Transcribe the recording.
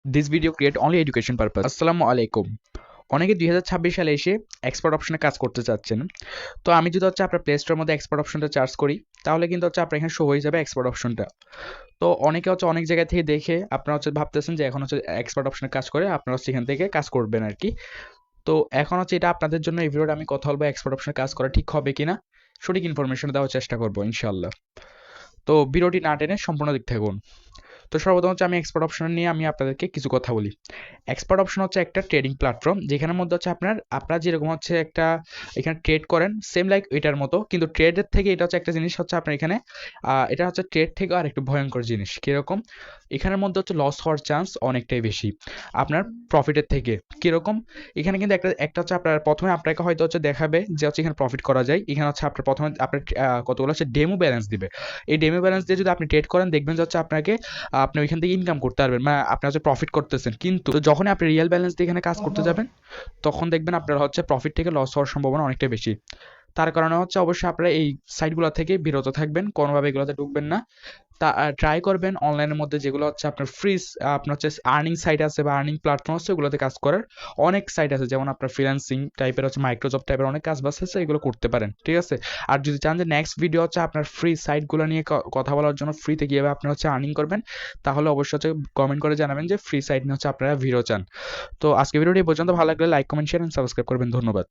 This video create only education purpose. আসসালামু আলাইকুম। অনেকে 2026 সালে এসে এক্সপোর্ট অপশনে কাজ করতে চাচ্ছেন। তো আমি যদি আপনার প্লে স্টোরের মধ্যে এক্সপোর্ট অপশনটা সার্চ করি, তাহলে কিন্তু আপনার এখানে শো হয়ে যাবে এক্সপোর্ট অপশনটা। তো অনেকে অনেক জায়গা থেকে দেখে আপনারা ভাবতেছেন যে এখন এক্সপোর্ট অপশনে কাজ করে আপনারা এখান থেকে কাজ করবেন আর কি। তো এখন এটা আপনাদের জন্য এই ভিডিওটা আমি কথা বলবো এক্সপোর্ট অপশনে কাজ করা ঠিক হবে কিনা, সঠিক ইনফরমেশন দেওয়ার চেষ্টা করবো ইনশাআল্লাহ। তো ভিডিওটি না টেনে সম্পূর্ণ দেখতে থাকুন। তো সর্বপ্রথম আমি এক্সপোর্ট অপশন নিয়ে আমি আপনাদেরকে কিছু কথা বলি। এক্সপোর্ট অপশন হচ্ছে একটা ট্রেডিং প্ল্যাটফর্ম, যেখানের মধ্যে আপনারা যেরকম একটা এখানে ট্রেড করেন সেম লাইক এটার মতো, কিন্তু ট্রেডের থেকে এটা একটা জিনিস আপনার এখানে এটা ট্রেড থেকে আর একটু ভয়ঙ্কর জিনিস। কীরকম? এখানের মধ্যে লস হওয়ার চান্স অনেকটাই বেশি আপনার প্রফিটের থেকে। কীরকম? এখানে কিন্তু একটা আপনার প্রথমে আপনাকে হয়তো দেখাবে যে এখানে প্রফিট করা যায়। এখানে আপনার প্রথমে আপনার কতগুলো ডেমো ব্যালেন্স দিবে। এই ডেমো ব্যালেন্স দিয়ে যদি আপনি ট্রেড করেন, দেখবেন যে আপনাকে আপনি ওইখান থেকে ইনকাম করতে পারবেন, মানে আপনি প্রফিট করতেছেন। কিন্তু যখন আপনি রিয়েল ব্যালেন্স দিয়ে এখানে কাজ করতে যাবেন, তখন দেখবেন আপনার প্রফিট থেকে লস হওয়ার সম্ভাবনা অনেকটাই বেশি। তার কারণে অবশ্যই আপনারা এই সাইটগুলো থেকে বিরত থাকবেন, কোনোভাবে এগুলোতে ঢুকবেন না। তা ট্রাই করবেন অনলাইনের মধ্যে যেগুলো আপনার ফ্রি, আপনার আর্নিং সাইট আছে বা আর্নিং প্ল্যাটফর্ম আছে, ওগুলোতে কাজ করার অনেক সাইট আছে। যেমন আপনার ফ্রিল্যান্সিং টাইপের মাইক্রোজব টাইপের অনেক কাজ বাস আছে, এগুলো করতে পারেন, ঠিক আছে। আর যদি চান যে নেক্সট ভিডিও আপনার ফ্রি সাইটগুলো নিয়ে কথা বলার জন্য, ফ্রিতে কীভাবে আপনি আর্নিং করবেন, তাহলে অবশ্যই কমেন্ট করে জানাবেন যে ফ্রি সাইট নিয়ে আপনারা ভিডিও চান। তো আজকে ভিডিওটি পর্যন্ত ভালো লাগলে like, comment, share and subscribe করবেন। ধন্যবাদ।